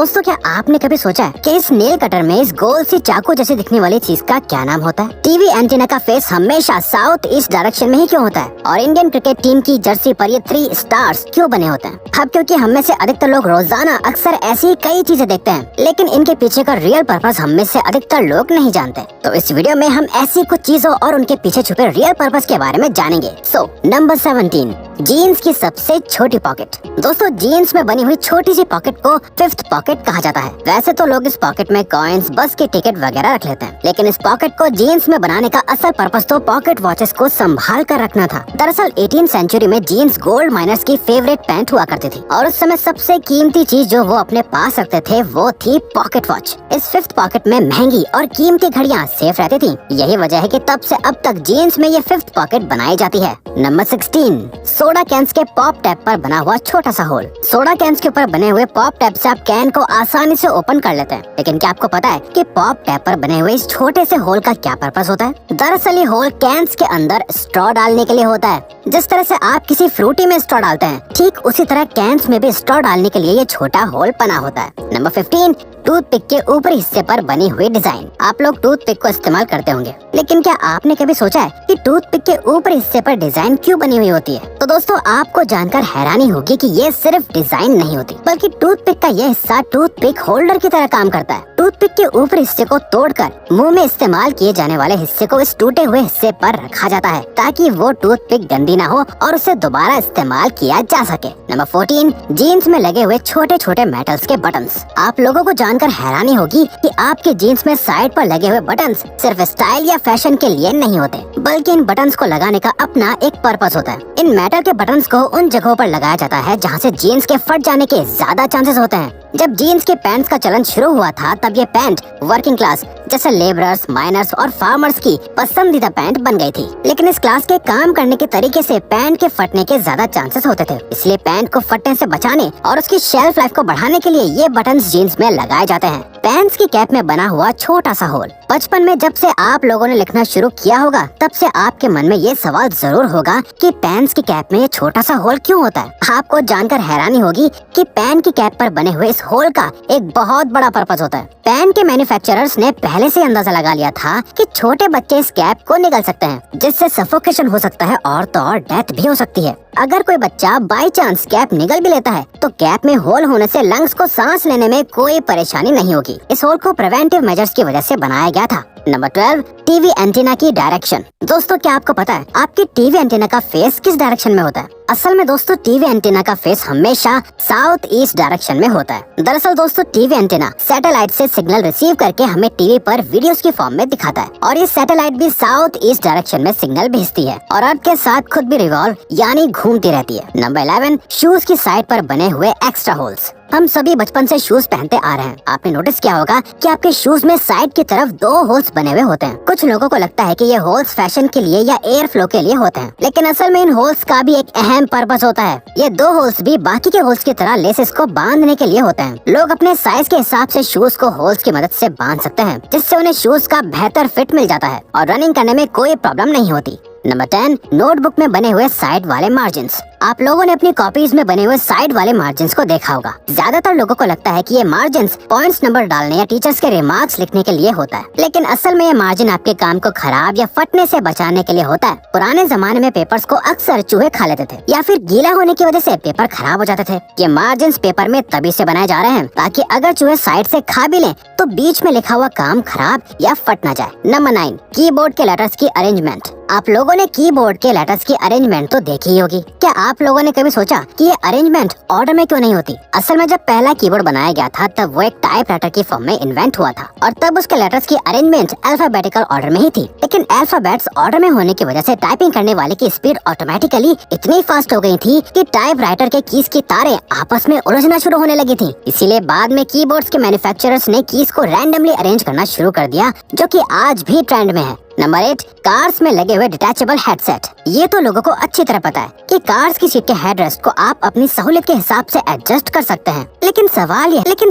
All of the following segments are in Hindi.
दोस्तों क्या आपने कभी सोचा है कि इस नेल कटर में इस गोल सी चाकू जैसे दिखने वाली चीज का क्या नाम होता है? टीवी एंटीना का फेस हमेशा साउथ ईस्ट डायरेक्शन में ही क्यों होता है? और इंडियन क्रिकेट टीम की जर्सी पर ये 3 स्टार्स क्यों बने होते हैं? अब क्योंकि हम में से अधिकतर लोग रोजाना अक्सर ऐसी कई चीजें देखते हैं, लेकिन इनके पीछे का रियल पर्पस हम में से अधिकतर लोग नहीं जानते। तो इस वीडियो में हम ऐसी कुछ चीजों और उनके पीछे छुपे रियल पर्पस के बारे में जानेंगे। सो नंबर 17, जीन्स की सबसे छोटी पॉकेट। दोस्तों जीन्स में बनी हुई छोटी सी पॉकेट को फिफ्थ पॉकेट कहा जाता है। वैसे तो लोग इस पॉकेट में कॉइन्स, बस की टिकट वगैरह रख लेते हैं, लेकिन इस पॉकेट को जीन्स में बनाने का असल पर्पस तो पॉकेट वॉचेस को संभाल कर रखना था। दरअसल 18वीं सेंचुरी में जीन्स गोल्ड माइनर्स की फेवरेट पैंट हुआ करती थी और उस समय सबसे कीमती चीज जो वो अपने पास रखते थे वो थी पॉकेट वॉच। इस फिफ्थ पॉकेट में महंगी और कीमती घड़ियां सेफ रहती थी। यही वजह है कि तब से अब तक जीन्स में ये फिफ्थ पॉकेट बनाई जाती है। नंबर 16, सोडा कैंस के पॉप टैप पर बना हुआ छोटा सा होल। सोडा कैंस के ऊपर बने हुए पॉप टैप से आप कैन को आसानी से ओपन कर लेते हैं, लेकिन क्या आपको पता है कि पॉप टैप पर बने हुए इस छोटे से होल का क्या पर्पस होता है? दरअसल ये होल कैंस के अंदर स्ट्रॉ डालने के लिए होता है। जिस तरह से आप किसी फ्रूटी में स्ट्रॉ डालते हैं, ठीक उसी तरह कैंस में भी स्ट्रॉ डालने के लिए ये छोटा होल बना होता है। नंबर 15, टूथपिक के ऊपरी हिस्से पर बनी हुई डिजाइन। आप लोग टूथपिक को इस्तेमाल करते होंगे, लेकिन क्या आपने कभी सोचा है कि टूथपिक के ऊपरी हिस्से पर डिजाइन क्यों बनी हुई होती है? तो दोस्तों आपको जानकर हैरानी होगी कि ये सिर्फ डिजाइन नहीं होती, बल्कि टूथपिक का ये हिस्सा टूथपिक होल्डर की तरह काम करता है। टूथपिक के ऊपरी हिस्से को तोड़कर मुंह में इस्तेमाल किए जाने वाले हिस्से को इस टूटे हुए हिस्से पर रखा जाता है, ताकि वो टूथपिक गंदी ना हो और उसे दोबारा इस्तेमाल किया जा सके। नंबर 14, जीन्स में लगे हुए छोटे छोटे मेटल्स के बटन्स। आप लोगों को जानकर हैरानी होगी कि आपके जीन्स में साइड पर लगे हुए बटन्स सिर्फ स्टाइल या फैशन के लिए नहीं होते, बल्कि इन बटन्स को लगाने का अपना एक पर्पस होता है। इन मेटल के बटन्स को उन जगहों पर लगाया जाता है जहाँ से जीन्स के फट जाने के ज्यादा चांसेस होते हैं। जब जीन्स के पैंट्स का चलन शुरू हुआ था, तब ये पैंट वर्किंग क्लास जैसे लेबरर्स, माइनर्स और फार्मर्स की पसंदीदा पैंट बन गई थी। लेकिन इस क्लास के काम करने के तरीके से पैंट के फटने के ज्यादा चांसेस होते थे, इसलिए पैंट को फटने से बचाने और उसकी शेल्फ लाइफ को बढ़ाने के लिए ये बटन्स जीन्स में लगाए जाते हैं। पैंट्स की कैप में बना हुआ छोटा सा होल। बचपन में जब से आप लोगों ने लिखना शुरू किया होगा, तब से आपके मन में ये सवाल जरूर होगा कि पैंट्स की कैप में ये छोटा सा होल क्यों होता है? आपको जानकर हैरानी होगी कि पैंट की कैप पर बने हुए इस होल का एक बहुत बड़ा पर्पस होता है। पैंट के मैन्युफैक्चरर्स ने पहले से अंदाजा लगा लिया था कि छोटे बच्चे इस कैप को निगल सकते हैं, जिससे सफोकेशन हो सकता है और तो और डेथ भी हो सकती है। अगर कोई बच्चा बाई चांस कैप निगल भी लेता है, तो कैप में होल होने से लंग्स को सांस लेने में कोई परेशानी नहीं होगी। इस होल को प्रिवेंटिव मेजर्स की वजह से बनाया गया था। नंबर 12, टीवी एंटीना की डायरेक्शन। दोस्तों क्या आपको पता है आपकी टीवी एंटीना का फेस किस डायरेक्शन में होता है? असल में दोस्तों टीवी एंटीना का फेस हमेशा साउथ ईस्ट डायरेक्शन में होता है। दरअसल दोस्तों टीवी एंटीना सैटेलाइट से सिग्नल रिसीव करके हमें टीवी पर वीडियोस की फॉर्म में दिखाता है, और ये सैटेलाइट भी साउथ ईस्ट डायरेक्शन में सिग्नल भेजती है और अर्थ के साथ खुद भी रिवॉल्व यानी घूमती रहती है। नंबर 11, शूज की साइड पर बने हुए एक्स्ट्रा होल्स। हम सभी बचपन से शूज पहनते आ रहे हैं। आपने नोटिस किया होगा कि आपके शूज में साइड की तरफ 2 होल्स बने हुए होते हैं। कुछ लोगों को लगता है कि ये होल्स फैशन के लिए या एयर फ्लो के लिए होते हैं, लेकिन असल में इन होल्स का भी एक अहम पर्पस होता है। ये 2 होल्स भी बाकी के होल्स की तरह लेसेस को बांधने के लिए होते हैं। लोग अपने साइज के हिसाब से शूज को होल्स की मदद से बांध सकते हैं, जिससे उन्हें शूज का बेहतर फिट मिल जाता है और रनिंग करने में कोई प्रॉब्लम नहीं होती। नंबर 10, नोटबुक में बने हुए साइड वाले मार्जिन्स। आप लोगों ने अपनी कॉपीज में बने हुए साइड वाले मार्जिन्स को देखा होगा। ज्यादातर लोगों को लगता है कि ये मार्जिन्स पॉइंट्स नंबर डालने या टीचर्स के रिमार्क्स लिखने के लिए होता है, लेकिन असल में ये मार्जिन आपके काम को खराब या फटने से बचाने के लिए होता है। पुराने जमाने में पेपर्स को अक्सर चूहे खा लेते थे या फिर गीला होने की वजह से पेपर खराब हो जाते थे। ये मार्जिन्स पेपर में तभी से बनाए जा रहे हैं ताकि अगर चूहे साइड से खा भी लें तो बीच में लिखा हुआ काम खराब या फट न जाए। नंबर 9, कीबोर्ड के लेटर्स की अरेंजमेंट। आप लोगों ने कीबोर्ड के लेटर्स की अरेंजमेंट तो देखी ही होगी। क्या आप लोगों ने कभी सोचा कि ये अरेंजमेंट ऑर्डर में क्यों नहीं होती? असल में जब पहला कीबोर्ड बनाया गया था, तब वो एक टाइपराइटर की फॉर्म में इन्वेंट हुआ था और तब उसके लेटर्स की अरेंजमेंट अल्फाबेटिकल ऑर्डर में ही थी। लेकिन अल्फाबेट्स ऑर्डर में होने की वजह से टाइपिंग करने वाले की स्पीड ऑटोमेटिकली इतनी फास्ट हो गई थी कि टाइपराइटर के कीज की तारें आपस में उलझना शुरू होने लगी थी। इसीलिए बाद में कीबोर्ड्स के मैन्युफैक्चरर्स ने कीज को रैंडमली अरेंज करना शुरू कर दिया, जो कि आज भी ट्रेंड में है। नंबर 8, कार्स में लगे हुए डिटैचेबल हेडसेट। ये तो लोगों को अच्छी तरह पता है कि कार्स की सीट के हेडरेस्ट को आप अपनी सहूलियत के हिसाब से एडजस्ट कर सकते हैं। लेकिन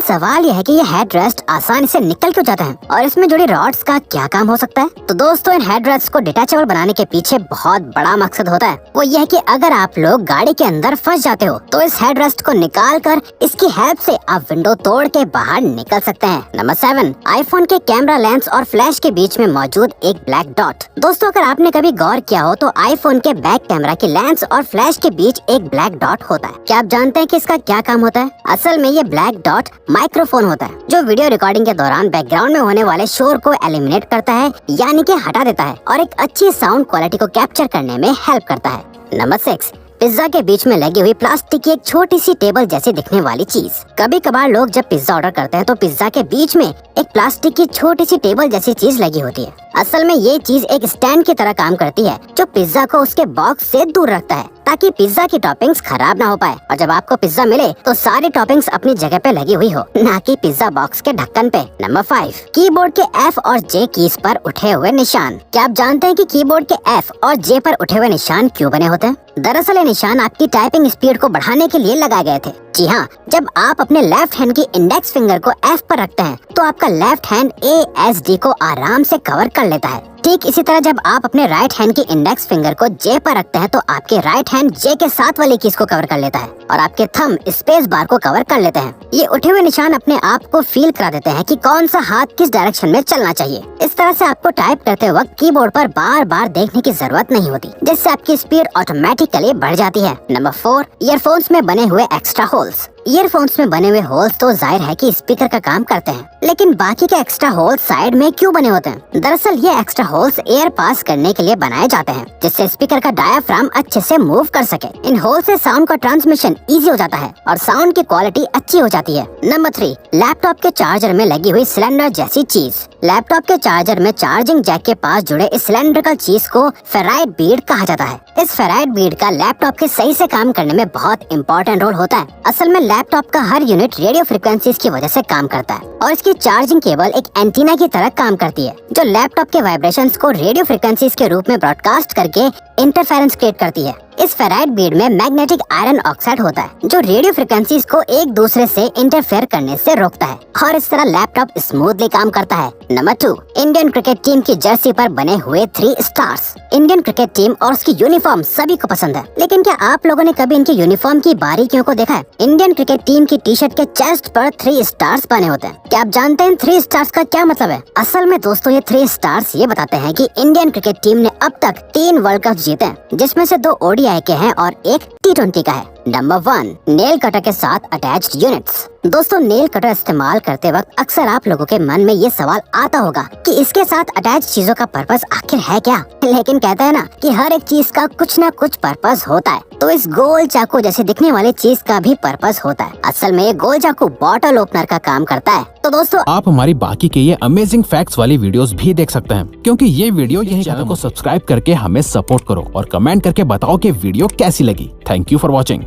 सवाल ये है कि ये हेडरेस्ट आसानी से निकल क्यों जाते हैं और इसमें जुड़ी रॉड्स का क्या काम हो सकता है। तो दोस्तों, इन हेडरेस्ट को डिटैचेबल बनाने के पीछे बहुत बड़ा मकसद होता है। वो ये है कि अगर आप लोग गाड़ी के अंदर फंस जाते हो तो इस हेडरेस्ट को निकाल कर इसकी हेल्प से आप विंडो तोड़ के बाहर निकल सकते हैं। नंबर 7, आईफोन के कैमरा लेंस और फ्लैश के बीच में मौजूद एक ब्लैक डॉट। दोस्तों, अगर आपने कभी गौर किया हो तो आईफोन के बैक कैमरा की लेंस और फ्लैश के बीच एक ब्लैक डॉट होता है। क्या आप जानते हैं कि इसका क्या काम होता है? असल में ये ब्लैक डॉट माइक्रोफोन होता है जो वीडियो रिकॉर्डिंग के दौरान बैकग्राउंड में होने वाले शोर को एलिमिनेट करता है, यानी कि हटा देता है, और एक अच्छी साउंड क्वालिटी को कैप्चर करने में हेल्प करता है। नंबर 6, पिज्जा के बीच में लगी हुई प्लास्टिक की एक छोटी सी टेबल जैसी दिखने वाली चीज। कभी कभार लोग जब पिज्जा ऑर्डर करते हैं तो पिज्जा के बीच में एक प्लास्टिक की छोटी सी टेबल जैसी चीज लगी होती है। असल में ये चीज एक स्टैंड की तरह काम करती है जो पिज्जा को उसके बॉक्स से दूर रखता है ताकि पिज्जा की टॉपिंग्स खराब ना हो पाए और जब आपको पिज्जा मिले तो सारी टॉपिंग्स अपनी जगह पे लगी हुई हो, ना कि पिज्जा बॉक्स के ढक्कन पे। नंबर 5, कीबोर्ड के F और J कीज पर उठे हुए निशान। क्या आप जानते हैं कि कीबोर्ड के F और J पर उठे हुए निशान क्यों बने होते हैं? दरअसल ये निशान आपकी टाइपिंग स्पीड को बढ़ाने के लिए लगाए गए थे। जी हाँ, जब आप अपने लेफ्ट हैंड की इंडेक्स फिंगर को F पर रखते हैं तो आपका लेफ्ट हैंड ASD को आराम से कवर कर लेता है। ठीक इसी तरह जब आप अपने राइट हैंड की इंडेक्स फिंगर को J पर रखते हैं तो आपके राइट हैंड J के साथ वाली कीज को कवर कर लेता है और आपके थंब स्पेस बार को कवर कर लेते हैं। ये उठे हुए निशान अपने आप को फील करा देते हैं कि कौन सा हाथ किस डायरेक्शन में चलना चाहिए। इस तरह से आपको टाइप करते वक्त कीबोर्ड पर बार बार देखने की जरूरत नहीं होती, जिससे आपकी स्पीड ऑटोमेटिकली बढ़ जाती है। नंबर 4, ईयरफोन्स में बने हुए एक्स्ट्रा होल्स। ईयरफोन्स में बने हुए होल्स तो जाहिर है कि स्पीकर का काम करते हैं, लेकिन बाकी के एक्स्ट्रा होल्स साइड में क्यों बने होते हैं? दरअसल ये एक्स्ट्रा होल्स एयर पास करने के लिए बनाए जाते हैं, जिससे स्पीकर का डायाफ्राम अच्छे से मूव कर सके। इन होल से साउंड का ट्रांसमिशन इजी हो जाता है और साउंड की क्वालिटी अच्छी हो जाती है। नंबर 3, लैपटॉप के चार्जर में लगी हुई सिलेंडर जैसी चीज। लैपटॉप के चार्जर में चार्जिंग जैक के पास जुड़े इस सिलेंड्रिकल चीज को फेराइट बीड कहा जाता है। इस फेराइट बीड का लैपटॉप के सही से काम करने में बहुत इंपॉर्टेंट रोल होता है। असल में लैपटॉप का हर यूनिट रेडियो फ्रिक्वेंसीज की वजह से काम करता है और इसकी चार्जिंग केबल एक एंटीना की तरह काम करती है जो लैपटॉप के वाइब्रेशंस को रेडियो फ्रिक्वेंसीज के रूप में ब्रॉडकास्ट करके इंटरफेरेंस क्रिएट करती है। इस फेराइट बीड में मैग्नेटिक आयरन ऑक्साइड होता है जो रेडियो फ्रिक्वेंसीज को एक दूसरे से इंटरफेयर करने से रोकता है और इस तरह लैपटॉप स्मूथली काम करता है। नंबर 2, इंडियन क्रिकेट टीम की जर्सी पर बने हुए 3 स्टार्स। इंडियन क्रिकेट टीम और उसकी यूनिफॉर्म सभी को पसंद है, लेकिन क्या आप लोगों ने कभी इनकी यूनिफॉर्म की बारीकियों को देखा है? इंडियन क्रिकेट टीम की टी शर्ट के चेस्ट पर 3 स्टार्स बने होते हैं। क्या आप जानते हैं 3 स्टार्स का क्या मतलब है? असल में दोस्तों ये 3 स्टार्स ये बताते हैं कि इंडियन क्रिकेट टीम ने अब तक 3 वर्ल्ड कप जीते हैं, जिसमें से 2 ODI के हैं और एक T20 का है। नंबर 1, नेल कटर के साथ अटैच्ड यूनिट्स। दोस्तों, नेल कटर इस्तेमाल करते वक्त अक्सर आप लोगों के मन में ये सवाल आता होगा कि इसके साथ अटैच चीजों का पर्पस आखिर है क्या? लेकिन कहते हैं ना कि हर एक चीज का कुछ ना कुछ पर्पस होता है, तो इस गोल चाकू जैसे दिखने वाली चीज का भी पर्पस होता है। असल में ये गोल चाकू बॉटल ओपनर का काम करता है। तो दोस्तों, आप हमारी बाकी के ये अमेजिंग फैक्ट्स वाली वीडियोस भी देख सकते हैं, क्योंकि ये वीडियो यही चैनल को सब्सक्राइब करके हमें सपोर्ट करो और कमेंट करके बताओ कि वीडियो कैसी लगी। Thank you for watching.